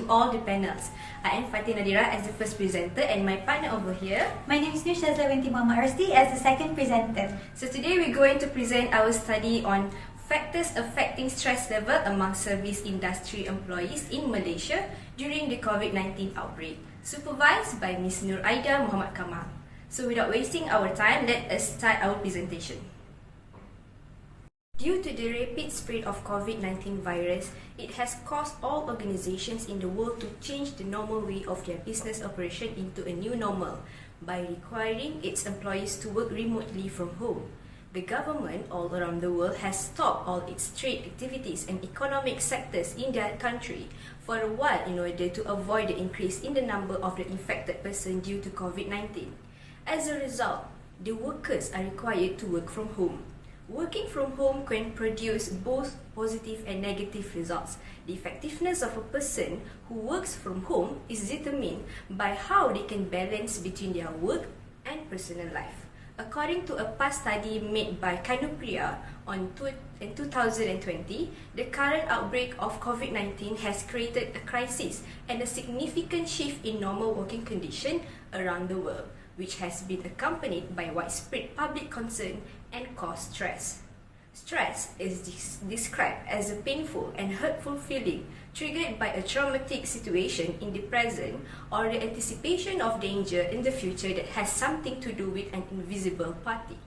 to all the panels. I am Fatin Nadhirah as the first presenter and my partner over here. My name is Syazlia Binti Rosdi as the second presenter. So today we're going to present our study on factors affecting stress level among service industry employees in Malaysia during the COVID-19 outbreak, supervised by Ms. Nur Aida Muhammad Kamal. So without wasting our time, let us start our presentation. Due to the rapid spread of COVID-19 virus, it has caused all organizations in the world to change the normal way of their business operation into a new normal by requiring its employees to work remotely from home. The government all around the world has stopped all its trade activities and economic sectors in their country for a while in order to avoid the increase in the number of the infected person due to COVID-19. As a result, the workers are required to work from home. Working from home can produce both positive and negative results. The effectiveness of a person who works from home is determined by how they can balance between their work and personal life. According to a past study made by Canopria in 2020, the current outbreak of COVID-19 has created a crisis and a significant shift in normal working conditions around the world, which has been accompanied by widespread public concern and caused stress. Stress is described as a painful and hurtful feeling triggered by a traumatic situation in the present or the anticipation of danger in the future that has something to do with an invisible party.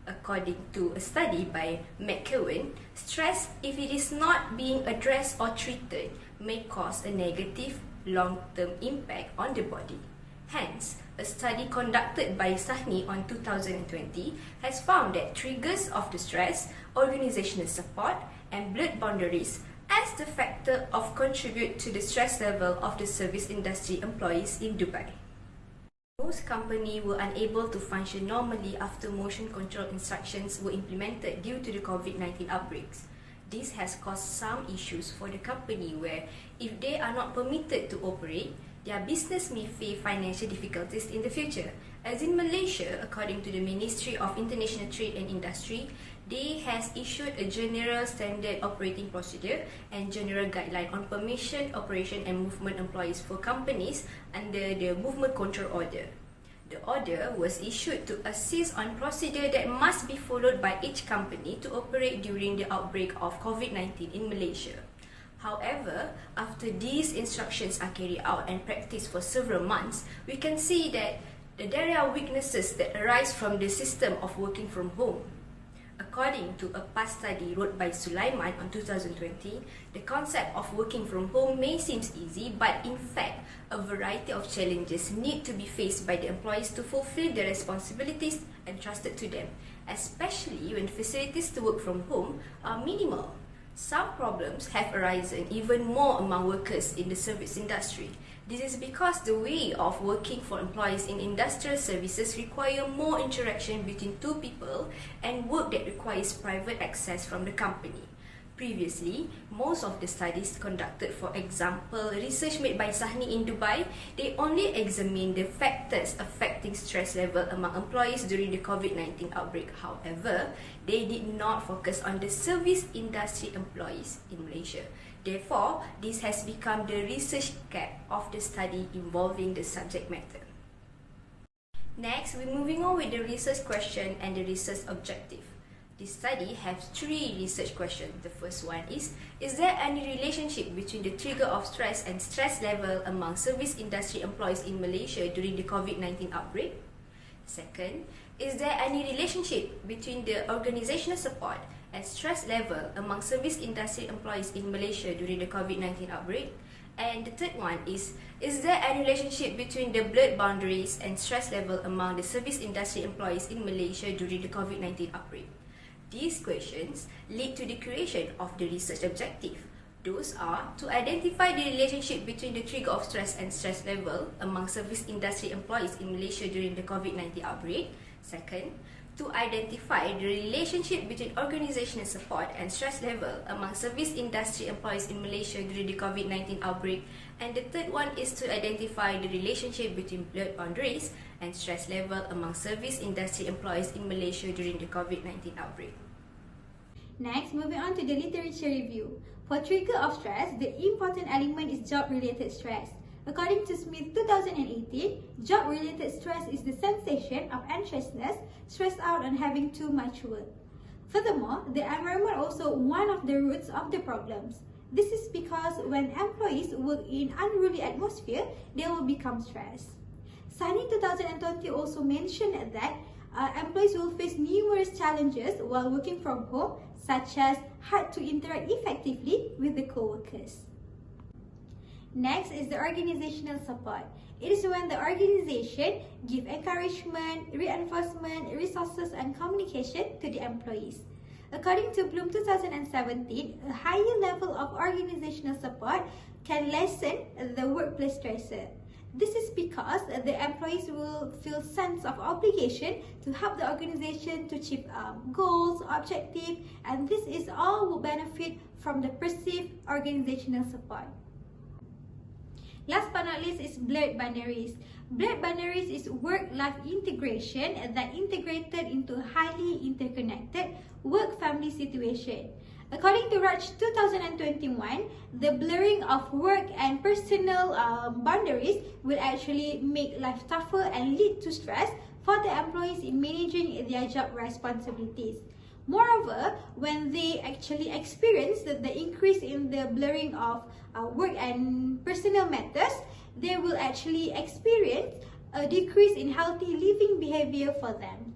According to a study by McKeown, stress, if it is not being addressed or treated, may cause a negative long-term impact on the body. Hence, a study conducted by Sahni on 2020 has found that triggers of the stress, organizational support, and blood boundaries as the factor of contribute to the stress level of the service industry employees in Dubai. Most companies were unable to function normally after motion control instructions were implemented due to the COVID-19 outbreaks. This has caused some issues for the company where, if they are not permitted to operate, their business may face financial difficulties in the future. As in Malaysia, according to the Ministry of International Trade and Industry, they has issued a general standard operating procedure and general guideline on permission, operation and movement employees for companies under the Movement Control Order. The order was issued to assist on procedure that must be followed by each company to operate during the outbreak of COVID-19 in Malaysia. However, after these instructions are carried out and practiced for several months, we can see that there are weaknesses that arise from the system of working from home. According to a past study wrote by Sulaiman on 2020, the concept of working from home may seem easy, but in fact, a variety of challenges need to be faced by the employees to fulfill their responsibilities entrusted to them, especially when facilities to work from home are minimal. Some problems have arisen even more among workers in the service industry. This is because the way of working for employees in industrial services require more interaction between two people and work that requires private access from the company. Previously, most of the studies conducted, for example, research made by Sahni in Dubai, they only examined the factors affecting stress level among employees during the COVID-19 outbreak. However, they did not focus on the service industry employees in Malaysia. Therefore, this has become the research gap of the study involving the subject matter. Next, we're moving on with the research question and the research objective. This study has 3 research questions. The first one is there any relationship between the trigger of stress and stress level among service industry employees in Malaysia during the COVID-19 outbreak? Second, is there any relationship between the organizational support and stress level among service industry employees in Malaysia during the COVID-19 outbreak? And the third one is there any relationship between the blood boundaries and stress level among the service industry employees in Malaysia during the COVID-19 outbreak? These questions lead to the creation of the research objective. Those are to identify the relationship between the trigger of stress and stress level among service industry employees in Malaysia during the COVID-19 outbreak. Second, to identify the relationship between organizational support and stress level among service industry employees in Malaysia during the COVID-19 outbreak. And the third one is to identify the relationship between blood boundaries and stress level among service industry employees in Malaysia during the COVID-19 outbreak. Next, moving on to the literature review. For trigger of stress, the important element is job-related stress. According to Smith 2018, job-related stress is the sensation of anxiousness, stressed out on having too much work. Furthermore, the environment also one of the roots of the problems. This is because when employees work in unruly atmosphere, they will become stressed. Sani 2020 also mentioned that employees will face numerous challenges while working from home, such as hard to interact effectively with the co-workers. Next is the organizational support. It is when the organization gives encouragement, reinforcement, resources, and communication to the employees. According to Bloom 2017, a higher level of organizational support can lessen the workplace stressor. This is because the employees will feel sense of obligation to help the organization to achieve goals, objectives, and this is all will benefit from the perceived organizational support. Last but not least is blurred boundaries. Blurred boundaries is work-life integration that integrated into a highly interconnected work-family situation. According to Raj 2021, the blurring of work and personal boundaries will actually make life tougher and lead to stress for the employees in managing their job responsibilities. Moreover, when they actually experience the increase in the blurring of work and personal matters, they will actually experience a decrease in healthy living behavior for them.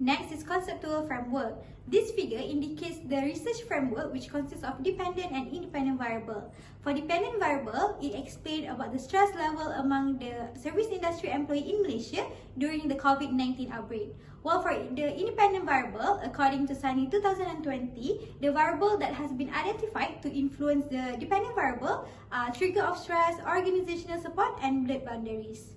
Next is conceptual framework. This figure indicates the research framework which consists of dependent and independent variable. For dependent variable, it explains about the stress level among the service industry employee in Malaysia during the COVID-19 outbreak. While for the independent variable, according to Sani 2020, the variable that has been identified to influence the dependent variable are trigger of stress, organizational support, and blurred boundaries.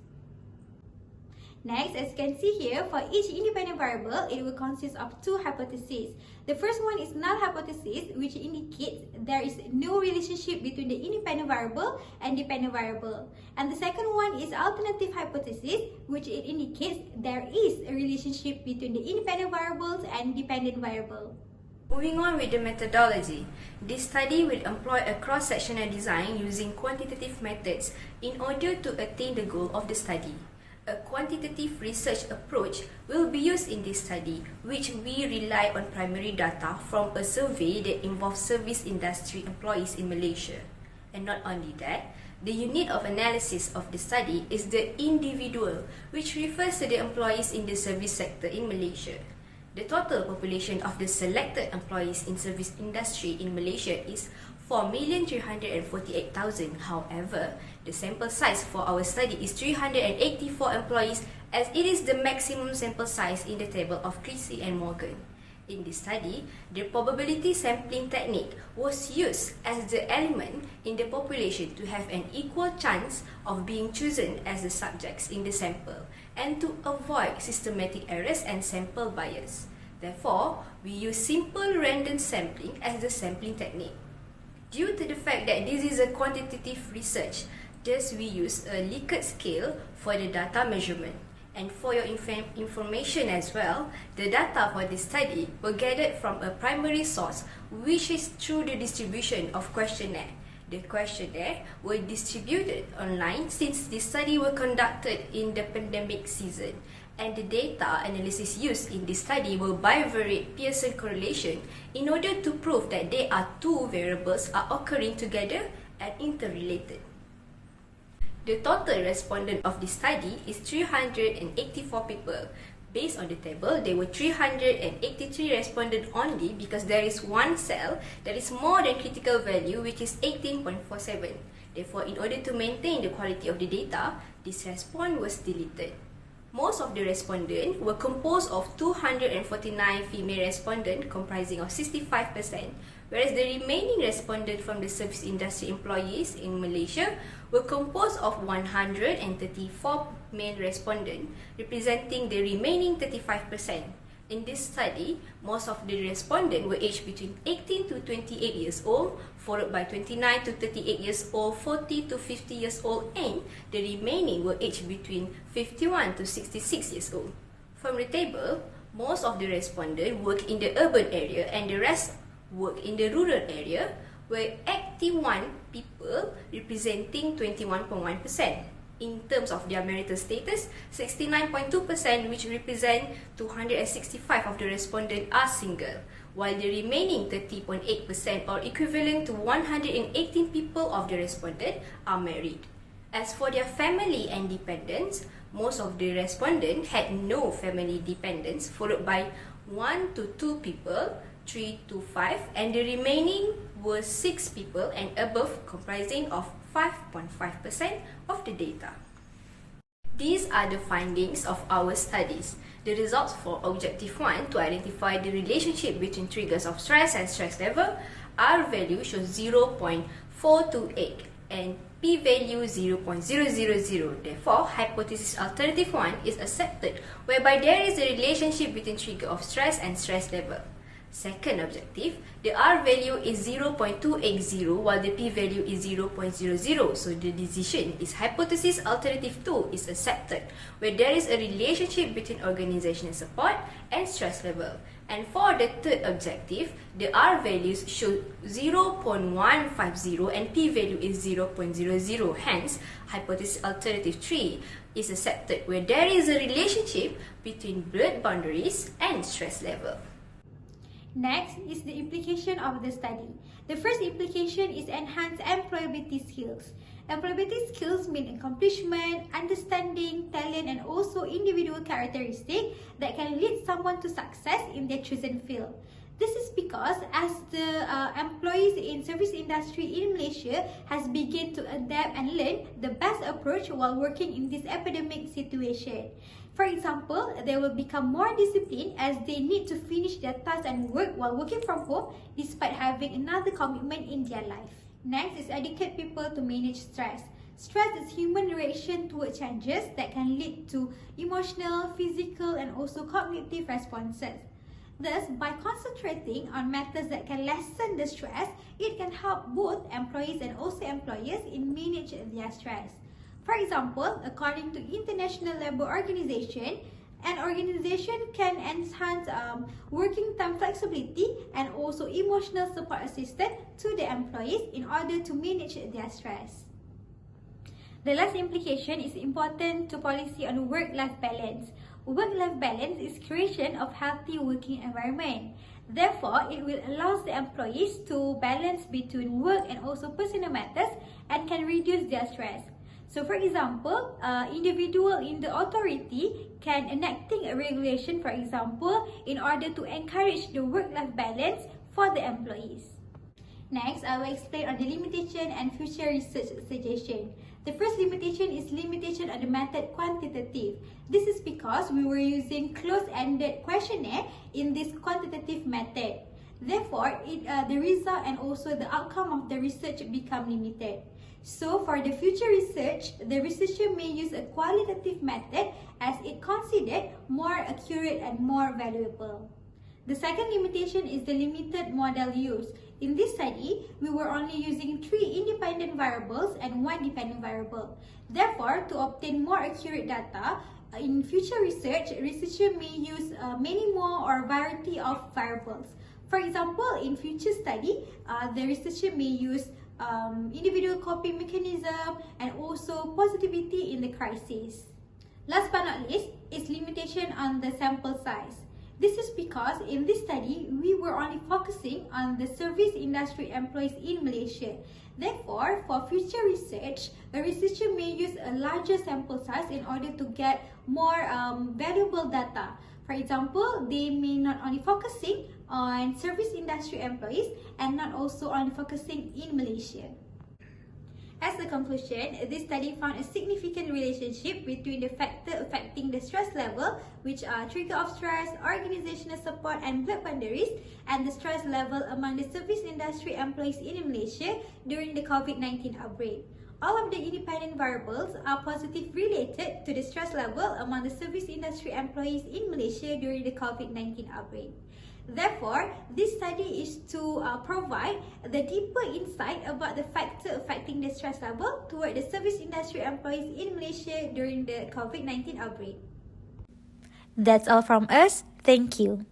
Next, as you can see here, for each independent variable, it will consist of two hypotheses. The first one is null hypothesis, which indicates there is no relationship between the independent variable and dependent variable. And the second one is alternative hypothesis, which it indicates there is a relationship between the independent variables and dependent variable. Moving on with the methodology, this study will employ a cross-sectional design using quantitative methods in order to attain the goal of the study. A quantitative research approach will be used in this study, which we rely on primary data from a survey that involves service industry employees in Malaysia. And not only that, the unit of analysis of the study is the individual, which refers to the employees in the service sector in Malaysia. The total population of the selected employees in service industry in Malaysia is 4,348,000. However, the sample size for our study is 384 employees, as it is the maximum sample size in the table of Creasy and Morgan. In this study, the probability sampling technique was used as the element in the population to have an equal chance of being chosen as the subjects in the sample and to avoid systematic errors and sample bias. Therefore, we use simple random sampling as the sampling technique. Due to the fact that this is a quantitative research, thus we use a Likert scale for the data measurement. And for your information as well, the data for this study were gathered from a primary source, which is through the distribution of questionnaire. The questionnaire were distributed online since the study were conducted in the pandemic season. And the data analysis used in this study were bivariate Pearson correlation in order to prove that there are two variables are occurring together and interrelated. The total respondent of this study is 384 people. Based on the table, there were 383 respondents only because there is one cell that is more than critical value, which is 18.47. Therefore, in order to maintain the quality of the data, this response was deleted. Most of the respondents were composed of 249 female respondents comprising of 65%, whereas the remaining respondents from the service industry employees in Malaysia were composed of 134 male respondents, representing the remaining 35%. In this study, most of the respondents were aged between 18 to 28 years old, followed by 29 to 38 years old, 40 to 50 years old, and the remaining were aged between 51 to 66 years old. From the table, most of the respondents work in the urban area and the rest work in the rural area, where 81 people representing 21.1%. In terms of their marital status, 69.2%, which represent 265 of the respondents are single, while the remaining 30.8% or equivalent to 118 people of the respondents are married. As for their family and dependents, most of the respondents had no family dependents, followed by 1 to 2 people, 3 to 5, and the remaining were 6 people and above, comprising of 5.5% of the data. These are the findings of our studies. The results for Objective 1 to identify the relationship between triggers of stress and stress level, R value shows 0.428 and p-value 0.000. Therefore, hypothesis alternative 1 is accepted, whereby there is a relationship between trigger of stress and stress level. Second objective, the R value is 0.280 while the p-value is 0.00. So the decision is hypothesis alternative 2 is accepted, where there is a relationship between organizational support and stress level. And for the third objective, the R values show 0.150 and p-value is 0.00. Hence, hypothesis alternative 3 is accepted, where there is a relationship between blood boundaries and stress level. Next is the implication of the study. The first implication is enhanced employability skills. Employability skills mean accomplishment, understanding, talent, and also individual characteristics that can lead someone to success in their chosen field. This is because as the employees in service industry in Malaysia has begun to adapt and learn the best approach while working in this epidemic situation. For example, they will become more disciplined as they need to finish their tasks and work while working from home despite having another commitment in their life. Next is educate people to manage stress. Stress is human reaction toward changes that can lead to emotional, physical, and also cognitive responses. Thus, by concentrating on matters that can lessen the stress, it can help both employees and also employers in manage their stress. For example, according to International Labour Organization, an organization can enhance working time flexibility and also emotional support assistance to the employees in order to manage their stress. The last implication is important to policy on work-life balance. Work-life balance is creation of healthy working environment. Therefore, it will allow the employees to balance between work and also personal matters and can reduce their stress. So for example, individual in the authority can enacting a regulation, for example, in order to encourage the work-life balance for the employees. Next, I will explain on the limitation and future research suggestion. The first limitation is limitation of the method quantitative. This is because we were using closed-ended questionnaire in this quantitative method. Therefore, the result and also the outcome of the research become limited. So, for the future research, the researcher may use a qualitative method as it considered more accurate and more valuable. The second limitation is the limited model use. In this study, we were only using 3 independent variables and 1 dependent variable. Therefore, to obtain more accurate data, in future research, researcher may use many more or variety of variables. For example, in future study, the researcher may use individual coping mechanism and also positivity in the crisis. Last but not least is limitation on the sample size. This is because in this study, we were only focusing on the service industry employees in Malaysia. Therefore, for future research, a researcher may use a larger sample size in order to get more valuable data. For example, they may not only focusing on service industry employees and not also only focusing in Malaysia. As a conclusion, this study found a significant relationship between the factors affecting the stress level, which are trigger of stress, organizational support, and blood boundaries, and the stress level among the service industry employees in Malaysia during the COVID-19 outbreak. All of the independent variables are positively related to the stress level among the service industry employees in Malaysia during the COVID-19 outbreak. Therefore, this study is to provide the deeper insight about the factor affecting the stress level toward the service industry employees in Malaysia during the COVID-19 outbreak. That's all from us. Thank you.